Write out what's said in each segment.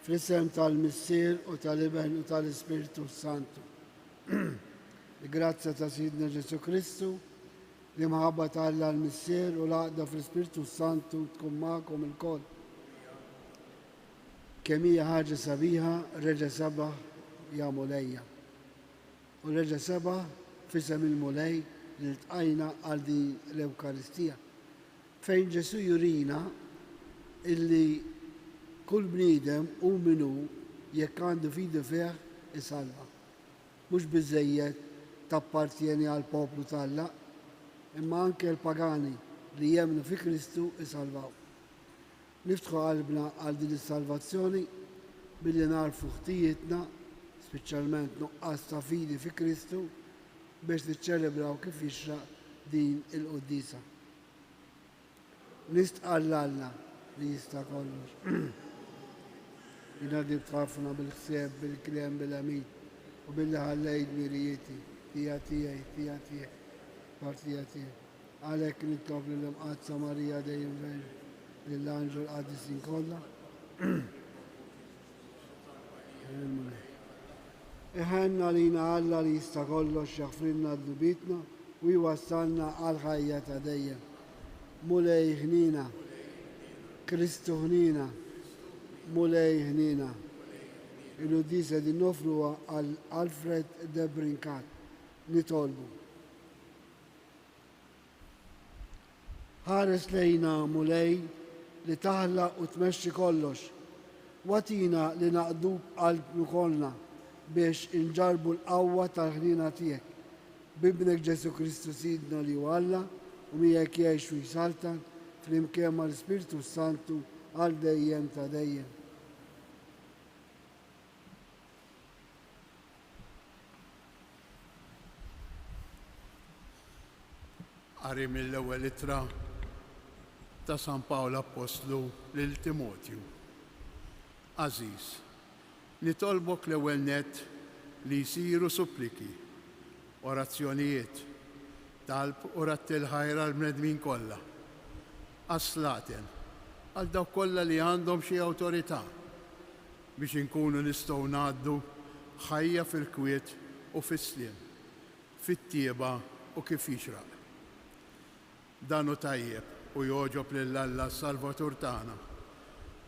fl-isem tal-Missier u tal-Iben u tal-Ispiritu Santu. Grazzja ta' Sidna Ġesu Kristu li maħabba tal-Alla l-Missier u l-għaqda fl-Ispiritu Santu tkun magħkom il-koll. Kemm hija ħaġa sabiħa reġa' sabaħ ja mulejja. U reġa' sabaħ f'isem il-mulej li ltqajna għal din l-Ewkaristija. Fejn Ġesu jurina illi kull bniedem u minnu jekk għandu fidu fih isalva. Mhux biżżejjed tappartjeni għal poplu tal-Alla, imma anke l-pagani li jemnu fi Kristu isalvaw. Niftħu qalbna għal din is-salvazzjoni billi narfu ħtijietna, speċjalment nuqqas ta' fidi fi Kristu, biex niċċelebraw kif jixraq din il-qudiesa. Nistqal Alla li jista' kollox. Jingħaddi b'tħafna bil-ħsieb, bil-kliem, bil-amin u billi ħallejt mirijieti tiegħi, partija tiegħi. Għalhekk nitlob lill-Imqazza Marija dejjem Verġi, lill-Anġel Qadisin kollha. Iħenna lina Alla li jista' kollox jaħfrilna d-dubitna u jwassalna għal ħajja ta' dejjem. Mulej ħnina, Kristu ħnina, mulej ħnina. Il-Qudiesa din nofruha għal Alfred de Brincat. Nitolbu. Ħares lejna mulej li taħlaq u tmexxi kollox. Watina li naqduk qalb ukollna biex inġarbu l-qawwa tal-ħnina tiegħek. Bibnek Ġesu Kristu Sidna li hu Alla u miegħek jgħix u jsaltan flimkien mal-Ispiritu Santu għal dejjem ta' dejjem. Qari mill-ewwel ittra ta' San Pawl Apostlu lil Timotju. Aziz, nitolbok l-ewwel nett li jsiru suppliki, orazzjonijiet, talb u rattil ħajra l-bnedmin kollha. Aslaten, għal dawk kollha li għandhom xi awtorità biex inkunu nistgħu ngħaddu ħajja fil-kwiet u fis-sliem, fit-tieba u kif jixraq. Dan hu tajjeb u joġob lil Alla Salvatur tagħna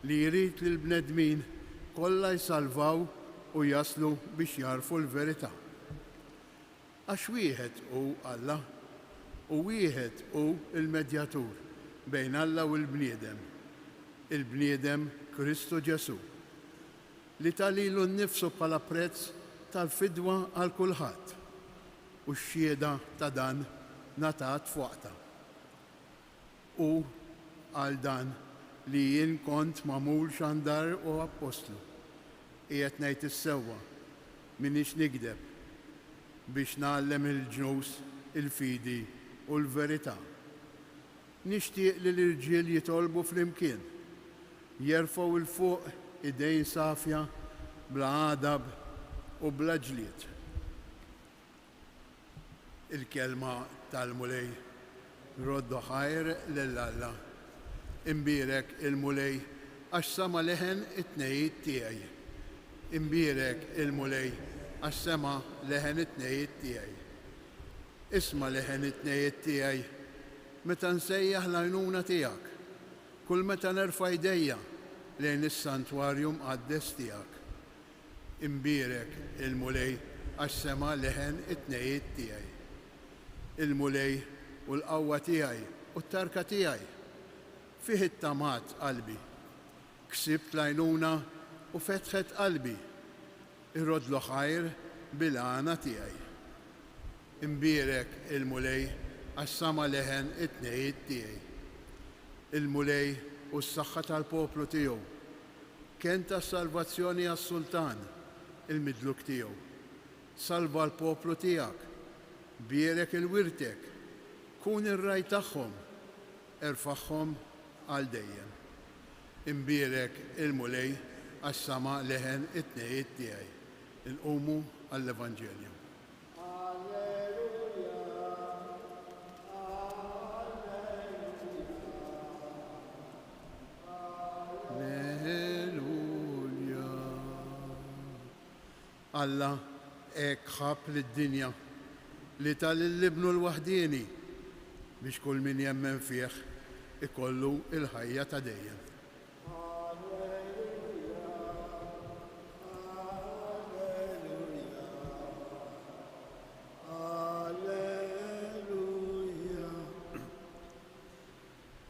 li jrid li l-bnedmin kollha jsalvaw u jaslu biex jarfu l-verità. Għax wieħed hu Alla u wieħed hu l-medjatur bejn Alla u l-bniedem, il-bniedem Kristu Ġesu, li talilu nnifsu bħala prezz tal-fidwa għal kulħadd u x-xhieda ta' dan ngħatat fuqta. U għal dan li jien kont magħmul xandar u apostlu. Qiegħed ngħid is-sewwa m'iniex nikdeb biex nagħallem il-ġnus, il-fidi u l-verità. Nixtieq li l-irġiel jitolbu flimkien, jerfgħu il fuq idejn safja bla għadab u bla ġlied. Il-kelma tal-mulej roddu ħajr lill-Alla. Imbierek il-mulej għax sama leħen it-tnejjiet tiegħi. Imbierek il-mulej għax sema leħen it-tnejjiet tiegħi. Isma' leħen it-tnejjiet tiegħi meta nsejjaħ l-għajnuna tiegħek, kull meta nerfa' jdejja lejn is-santwarju mqaddes tiegħek. Imbierek il-mulej għax sema leħen it-tnejjiet tiegħi. Il-mulej u l-qawwa tiegħi u t-tarka tiegħi fih it-tamat qalbi. Ksibt l-għajnuna u fetħet qalbi. Irrodlu ħajr bil-għana tiegħi. Imbierek il-mulej għax sama leħen it-tnejjiet tiegħi. Il-mulej u s-saħħa tal-poplu tiegħu. Kien ta' salvazzjoni għas-sultan, il-midluk tiegħu. Salva l-poplu tiegħek, bierek il-wirtek, kun ir-raj tagħhom, erfaħħom għal dejjem. Imbierek il-mulej għax sama leħen it-tnejjiet tiegħi. Inqumu għall-Evanġelju. Alleluja. Alla ek ħab lid-dinja li tal-libnu l-wahdini biex kull min jemmen fih ikollu il-ħajja ta' dejjem.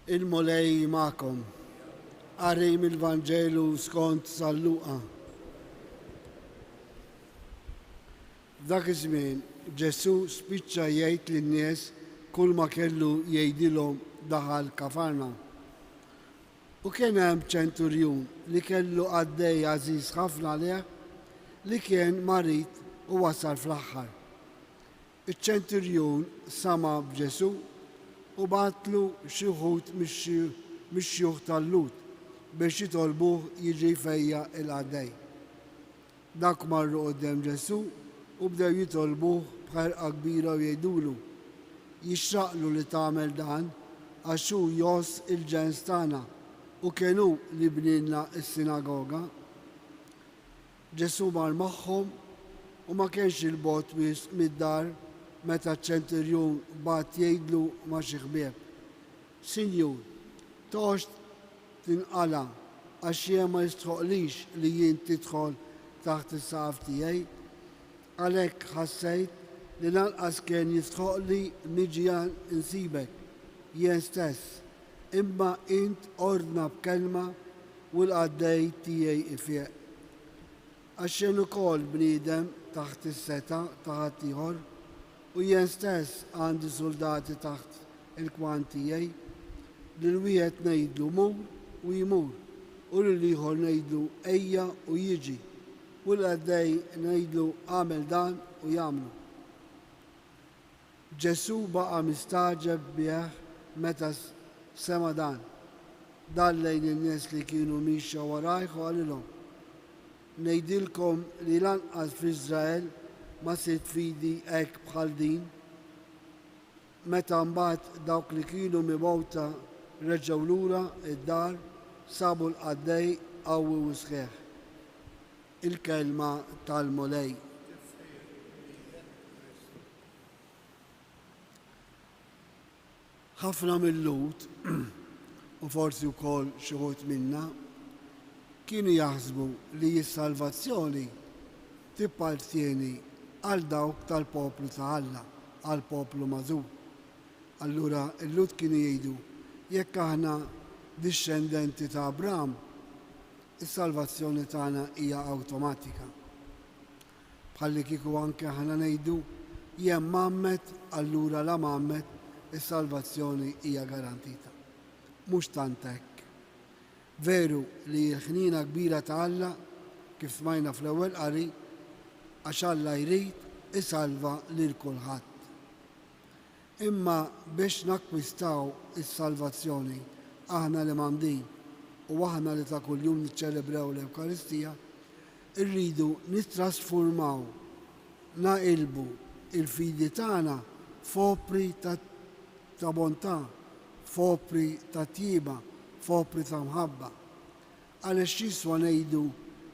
Il-mulej ma'kom. Qari mill-Vanġelu skont San Luqa. Dak iż-żmien Ġesu spiċċa jgħid lin-nies kull ma kellu jgħidilhom daħal Kafarna. U kien hemm ċenturjun li kellu għaddej għażiż ħafna għalih li kien marit u wasal fl-aħħar. Iċ-ċenturjun sama b'Ġesu u batlu xi wħud mix-xjuħ tal-Lut biex jitolbuh jiġi fejja il-għaddej. Dak marru quddiem Ġesu u bdew jitolbuh b'ħerqa kbira u jgħidulu jixraqlu li tagħmel dan għax hu jos il-ġens tagħna u kienu li bnielna s-sinagoga. Ġesu mar magħhom u ma kienx il-bogħod wisq mid-dar meta ċ-ċenturjun bagħat jgħidlu ma' xi ħbieb: Sinjur, toħx tinqala għax jien ma jistħoqlix li jien tidħol taħt is-saqaf tiegħi, għalhekk ħassejt li lanqas kien jistħoqli niġi insibek jien stess, imma int ordna b'kelma u l-għaddej tiegħi ifieq. Għax jien ukoll bniedem taħt is-seta ta' ħadd ieħor u jien stess għandi soldati taħt il-kwan tiegħi li l-wieħed ngħidlu mur u jmur u l-ieħor ngħidlu ejja u jiġi u l-għaddej ngħidlu għamel dan u jagħmlu. Ġesu baqa' mistaġeb bih meta sema dan. Dallejn in-nies li kienu mixja warajh u għalilhom: ngħidilkom li lanqas f'Iżrael ma sirt fidi hekk bħal din. Meta mbagħad dawk li kienu mibgħuta reġgħu lura id-dar sabu l-għaddej qawwi u sħiħ. Il-kelma tal-mulej. Ħafna mill-Lut u forsi wkoll xi wħud minna kienu jaħsbu li s-salvazzjoni tippartieni għal dawk tal-poplu ta' Alla, għal poplu magħżur. Allura l-Lut kienu jgħidu jekk aħna discendenti ta' Abraham, is-salvazzjoni tagħna hija awtomatika. Bħalli kieku anke aħna ngħidu jien Mammet, allura la Mammet is-salvazzjoni hija garantita. Mhux tant hekk. Veru li l-ħnina kbira ta' Alla kif smajna fl-ewwel qari għax Alla jrid isalva lil kulħadd. Imma biex nakkwistaw is-salvazzjoni aħna li m'għandin u aħna li ta' kuljum niċċelebraw l-Ewkaristija, irridu nittrasformaw, naqilbu il-fidi tagħna f'opri ta' bontà, f'opri ta' tjiba, f'opri ta' mħabba. Għaliex jiswa ngħidu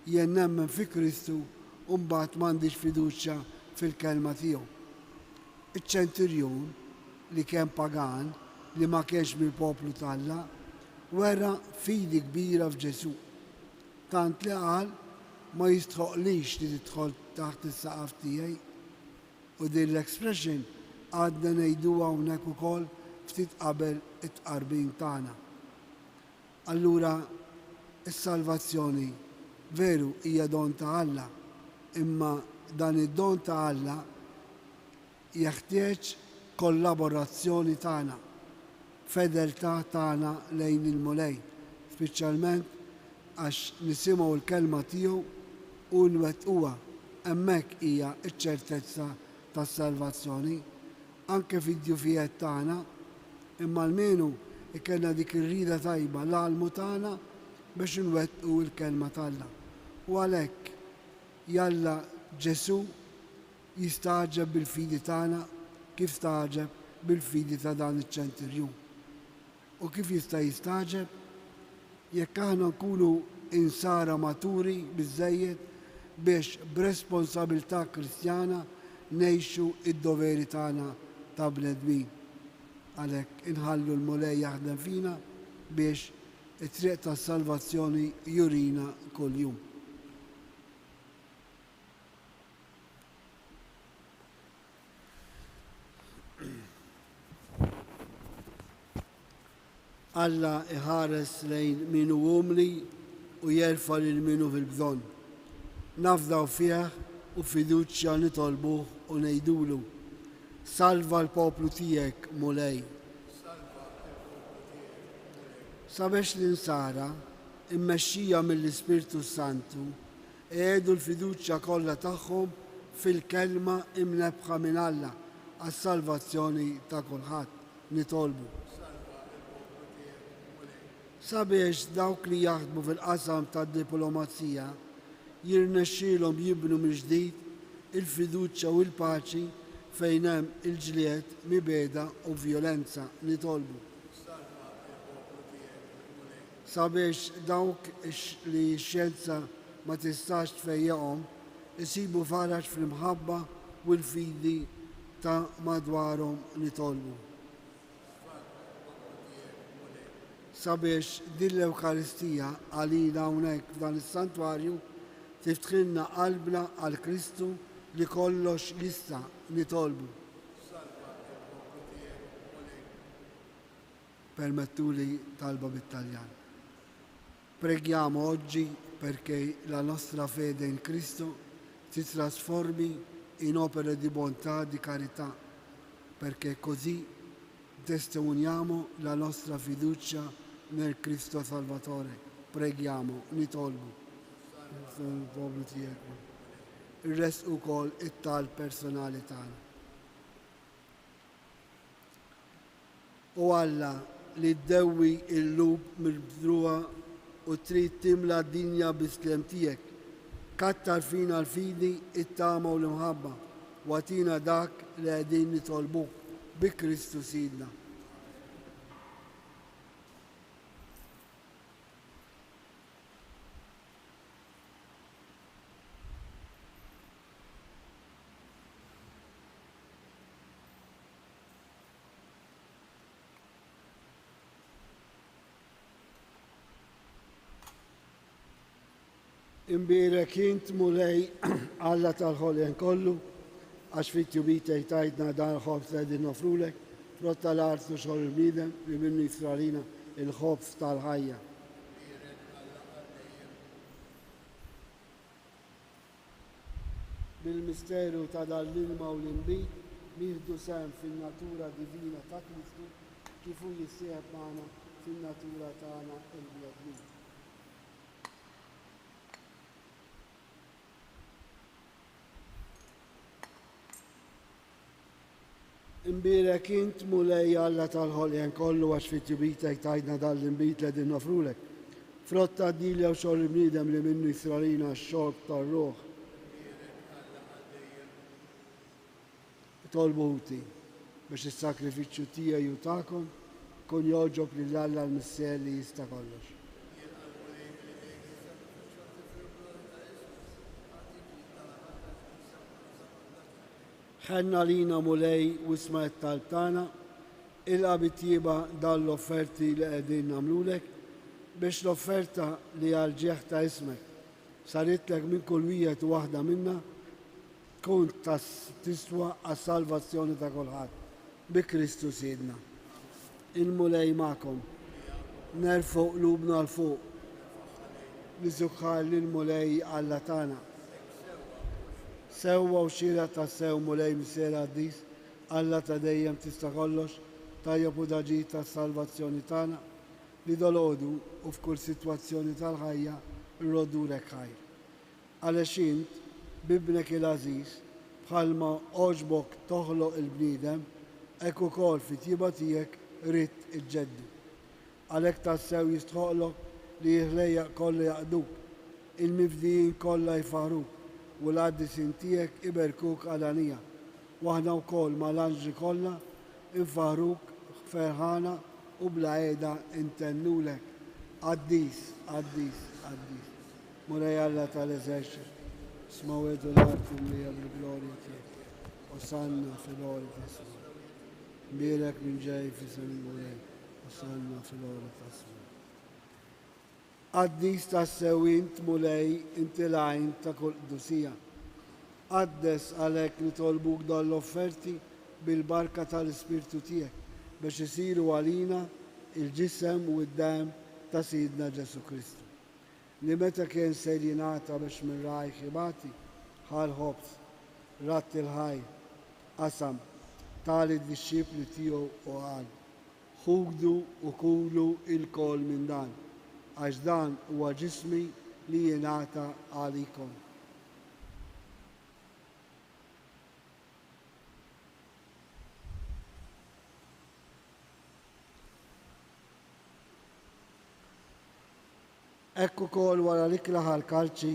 jien nemmen fi Kristu u mbagħad m'għandix fiduċja fil-kelma tiegħu. Iċ-ċenturjun li kien pagan li ma kienx mill-poplu tal-Alla wera fidi kbira f'Ġesu. Tant li qal ma jistħoqlix li tidħol taħt is-saqaf tiegħi. U din l-expression għadna ngħiduha hawnhekk ukoll ftit qabel it-tqarbin tagħna. Allura is-salvazzjoni veru hija don ta' Alla, imma dan id-don ta' Alla jeħtieġ kollaborazzjoni tagħna, fedeltà tagħna lejn il-mulej, speċjalment għax nisimgħu l-kelma tiegħu u nwettquha. Hemmhekk hija ċ-ċertezza tas-salvazzjoni anke fid-djufijiet tagħna, imma almenu ikelna dik ir-rieda tajba l-għalmu tagħna biex nwettqu l-kelma tagħna. U għalhekk jalla Ġesu jistaġeb bil-fidi tagħna kif staġeb bil-fidi ta' dan iċ-ċenturjun. U kif jista' jistaġeb? Jekk aħna nkunu insara maturi biżżejjed biex b'responsabilità kristjana ngħixu id-doveri tagħna ta' bnedmin. Għalhekk inħallu l-mulej jaħdem fina biex it-triq tas-salvazzjoni jurina kuljum. Alla iħares lejn minu umli u jerfa' lil minu fil-bżonn. Nafdaw fih u fiduċja nitolbuh u ngħidulu: salva l-poplu tiegħek mulej. Sabiex l-insara immexxija mill-Ispirtu Santu għedu l-fiduċja kollha tagħhom fil-kelma imnebħa minn Alla għas-salvazzjoni ta' kulħadd nitolbu. Sabiex dawk li jaħdmu fil-qasam tad-diplomazija jirnexxielhom jibnu mill-ġdid il-fiduċja u l-paċi fejn hemm il-ġlied mibeda u vjolenza nitolbu. Sabiex dawk li x-xjenza ma tistax tfejjaqhom isibu faraġ fl-imħabba u l-fidi ta' madwarhom nitolbu. Sabiex din l-Ewkaristija għalina hawnhekk f'dan is-santwarju tiftħilna qalbna għal Kristu li kollox jista' nitolbu. Permettuli talba bit-Taljan. Preghiamo oggi perché la nostra fede in Cristo si trasformi in opere di bontà, di carità, perché così testimoniamo la nostra fiducia nel Cristo Salvatore. Preghiamo, nitolbu. Il-rest ukoll it-tal personali tagħna. U Alla li ddewwi l-lub mill-bdruwa u trid timla d-dinja bis-klem tiegħek, kattar fina l-fidi, it-tama u l-imħabba, u għatina dak li qegħdin nitolbuk bi Kristu Sidna. Imbirek int mulej Alla tal-ħoljen kollu, għax fit-tjubitej tajtna dan l-ħobs li għedin nofrulek, frott tal-artu xol il-bnidem li minnu jisralina il-ħobs tal-ħajja. Bil-misteru ta' dal-ilma u l-imbit, nieħdu sem fin-natura divina ta' Kristu kifu jissieħeb magħna fin-natura tagħna il-bnedmin. Imbirek int mulej Alla tal-ħoljen kollu għax fit-tjubitek tajna dal-imbit li din nofrulek. Frotta d-dilja u xogħol il-bniedem li minnu jisralina x-xorb tar-ruħ. Tolbuti biex is-sakrifiċċju tiegħi u tagħkom kun joġob lil Alla l-Missier li jista' kollox. Ħenna lina mulej u isma' t-talb tagħna, ilqa bit-tjieba dal-offerti li qegħdin nagħmlulek biex l-offerta li għal-ġieħ ta' ismek saritlek minn kull wieħed u waħda minna tkun tiswa għas-salvazzjoni ta' kulħadd bi Kristu Sidna. Il-mulej magħkom, nerfgħu qlubna l fuq, niżukħar lill-mulej Alla tagħna. Sewwa u xira ta' sew mulej Missier Addis, Alla ta' dejjem tista' kollox, tajjeb u daġi ta' salvazzjoni tagħna li dolodu u f'kull sitwazzjoni tal-ħajja rrodulek ħajr. Għalex int bibnek il-Aziz bħalma oġbok toħloq il-bniedem hekk ukoll fit-tjieba tiegħek ridt iġġeddu. Għalhekk tassew jistħoqlok li l-ħlejjaq kollha jaqduk, il-mifdijin kollha jfarruk u l-għaddisin tiegħek iberkuk għalanija. Waħna wkoll mal-anġli kollha infarruk ferħana u bla qiegħda intennulek Addis, Addis, Addis. Mulej Alla tal-Eżerċit, Smawiet u l-arti li għal-glorja tiegħek. Osanna fil-għori tasma. Mbirek minn ġej fi Mulej. Osanna fil-għori tasma. Għaddis ta' sewint Mulej inti lajn ta' kull qdusija. Għaddes għalek li tolbuk dal-offerti bil-barka tal-Ispirtu tiegħek biex isiru għalina il-ġisem u d-dam ta' Sidna Ġesu Kristu. Li meta kien ser jingħata biex minn raj ħibati ħal ħobs, ratt il-ħaj, qasam, tali d-disċipli tiegħu u qal, ħugdu u kulu il-kol minn dan, għax dan huwa ġismi li jingħata għalikom. Ekku kol wara li klaħal kalċi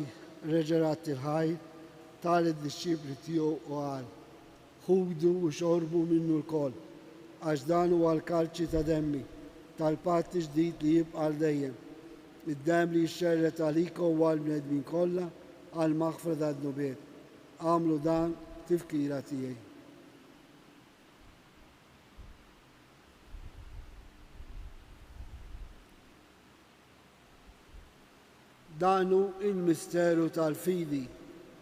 reġerat il-ħaj tal id-disċipli tiegħu u qal, ħugdu u xorbu minnu l-kol, għax dan huwa l-kalċi ta' demmi tal-patti ġdid li jibqa' għal dejjem. Id-dem li jxerret għalikom u għal-bnedmin kollha għal maħfra tad-nubiet. Għamlu dan tifkira tiegħi. Danu il-misteru tal-fidi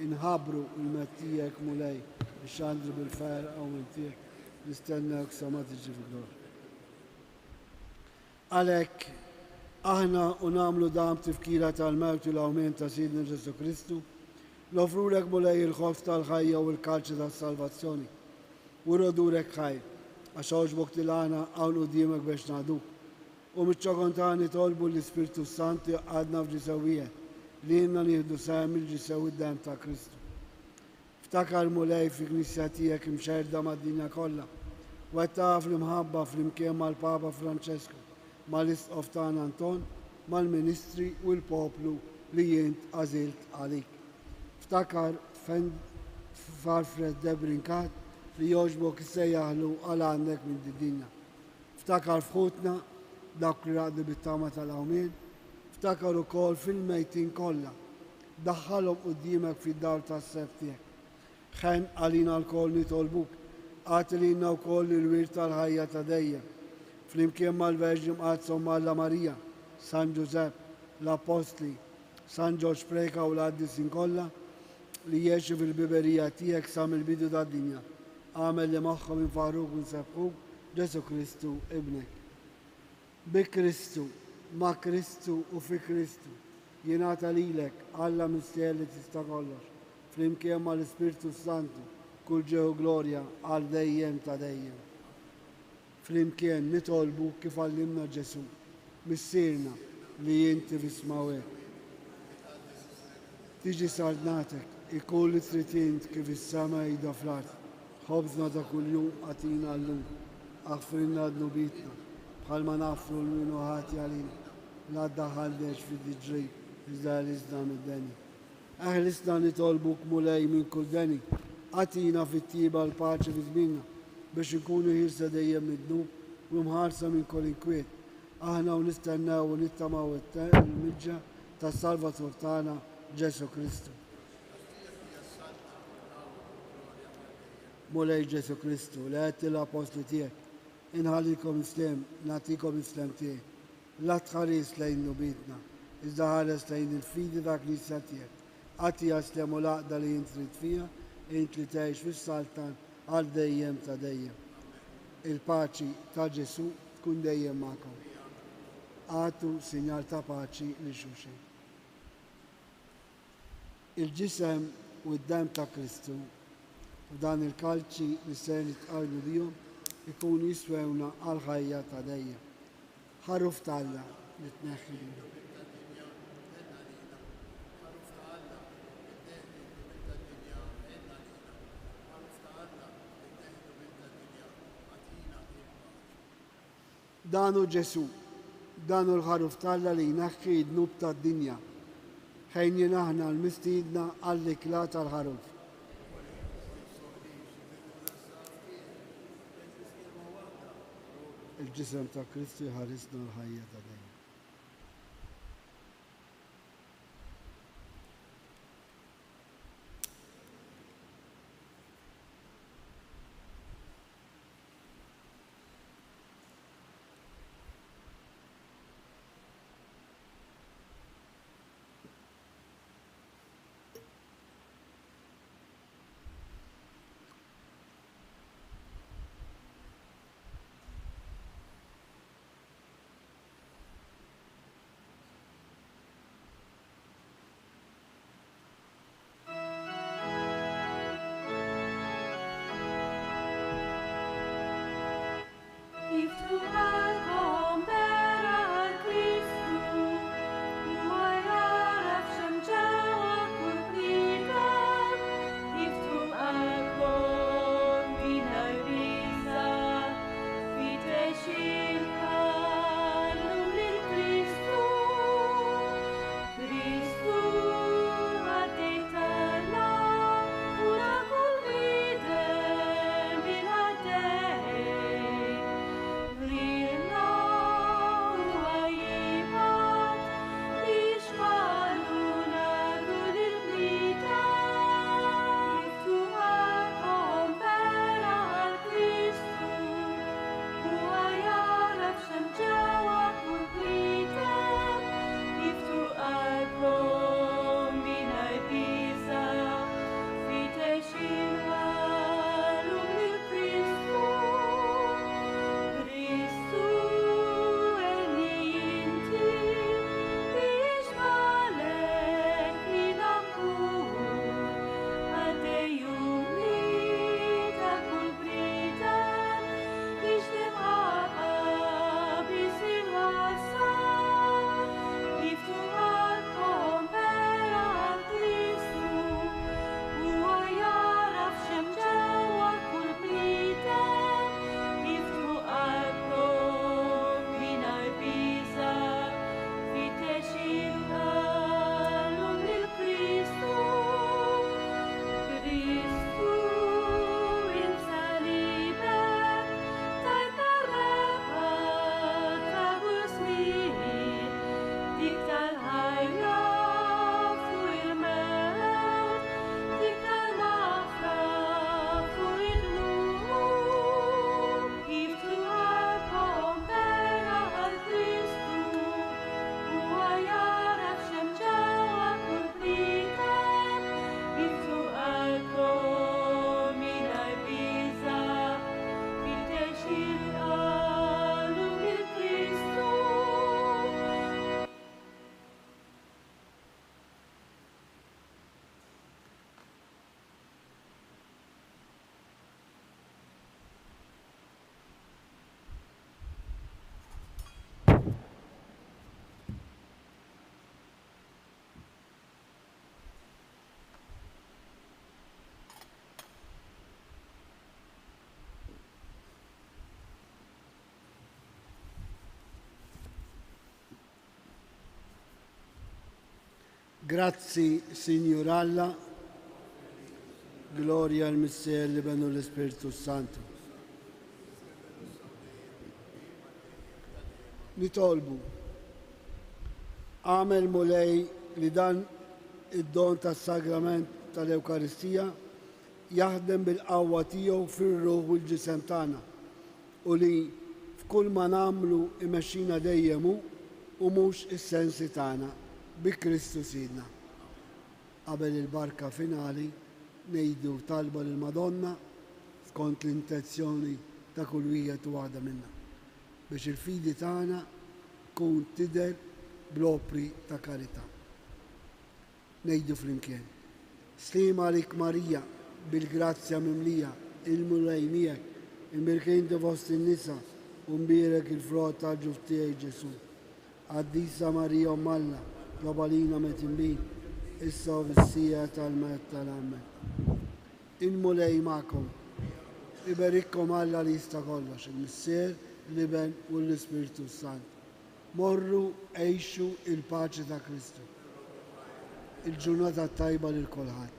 inħabru il-mettijek Mulej biex bil-fer għaw mentijek nistennewk sama tiġi fil-glor. Għalek, aħna unamlu dam tifkira tal-mewt u l-awment ta' Sidna Ġesu Kristu, l-offrurek Mulej il-ħof tal-ħajja u l-kalċi tal-salvazzjoni. U rodurek ħaj, għax oġbok til-għana għawn u dimek biex naduk. U mitċokontani tolbu l-Ispirtu Santi għadna f'ġisawijiet li jenna nieħdu sem il-ġisawi d-dem ta' Kristu. Ftakar Mulej fi knisja tiegħek imxerda mad-dinja kollha, u għettaf l-imħabba fl-imkien mal-Papa Franċesku, mal-Isqof tagħna Anton, mal-Ministri u l-poplu li jint għażilt għalik. Ftakar Farfred Debrinkat li jogħġbok issejjaħlu għal għandek minn d-dinja. Ftakar fħutna dak li raqdi bit-tama tal-għawmin, ftakar ukoll fil-mejtin kollha, daħħalhom quddiemek fid-dar tas-seb tiegħek. Ħen għalina l-koll nitolbuk, għati lilna wkoll il-wir tal-ħajja ta' dejjem, flimkien mal-Verġi Mqazzom Malla Marija, San Ġusepp, l-Apostli, San Ġorġ Preka u l-qaddisin kollha li jgħixu fil-biberija tiegħek sa mill-bidu tad-dinja. Għamel li magħhom infaħruk u nsebħuk Ġesu Kristu ibnek. Bi Kristu, ma' Kristu u fi Kristu, jingħata lilek Alla mistier li tista' kollox, flimkien mal-Ispirtu Santu, kull ġew glorja għal dejjem ta' dejjem. Flimkien nitolbu kif għallimna Ġesu, missierna li jinti fismawek. Tiġi sardnatek, ikun li tritint kif is-sema jida fl-art, ħobżna ta' kuljum għatina llum, aħfrinna d-nubitna, bħalma nafru l-minu ħati għalina, la daħaldex fid-diġri, iżda l-iżda mid-deni. Aħlisna nitolbuk Mulej minn kull deni, għatina fit-tiba l-paċi fi żminna, biex nkunu ħirsa dejjem mid-dnub u mħarsa minn kull inkwiet. Aħna u nistennew u nittamaw il-miġġa tas-Salvatur tagħna Ġesu Kristu. Mulej Ġesu Kristu, li għetti l-apostli tiegħek, inħallikom islem, natikom islem tiegħek. La tħares lejn nubitna, iżda ħares lejn il-fidi ta' knisja tiegħek. Għati jaslem u laqda li jint trid fija, jint li tgħix fis-saltan għal dejjem ta' dejjem. Il-paċi ta' Ġesu tkun dejjem magħkom. Għatu sinjal ta' paċi li xulxejn. Il-ġisem u d-dem ta' Kristu u dan il-kalċi li se nitqarbu bihom ikun jiswewna għal ħajja ta' dejjem. Ħaruf talla li tneħħi. Danu Ġesu, danu l-ħaruf talla li jneħħi d-nub tad-dinja. Ħejn jinaħna l-mistidna għall-ikla tal-ħaruf. Il-ġisem ta' Kristu jħarisna l-ħajja ta' dejjem. Grazzi, Signoralla, gloria al Misser li benu l-Spiritu Santu. Nitolbu, għamel mulej li dan id-don tas-sagrament tal-Ewkaristija jaħdem bil-qawwa tiegħu fir-ruħ u l-ġisem tagħna u li f'kull ma nagħmlu imexxina dejjem u mhux is-sensi tagħna bi Kristu Sidna. Qabel il-barka finali ngħidu talba lil Madonna skont l-intenzjoni ta' kull wieħed u waħda minnha biex il-fidi tagħna tkun tidher bl-opri ta' karità. Ngħidu flimkien. Slima għalik Marija bil-grazzja mimlija il-mulej miegħek imbirkin fost in-nisa u mbierek il-frott tal-ġuf tiegħi Ġesu. Qaddisa Marija Alla, tlobalina metinbin, issa u fis-sija tal-met tal-Amen. Il-mulej magħkom. Iberikkom Alla li jista' kollox, il-Missier, l-Iben u l-Ispiritu Sant. Morru għejxu il-paċi ta' Kristu. Il-ġurnata tajba lil kulħadd.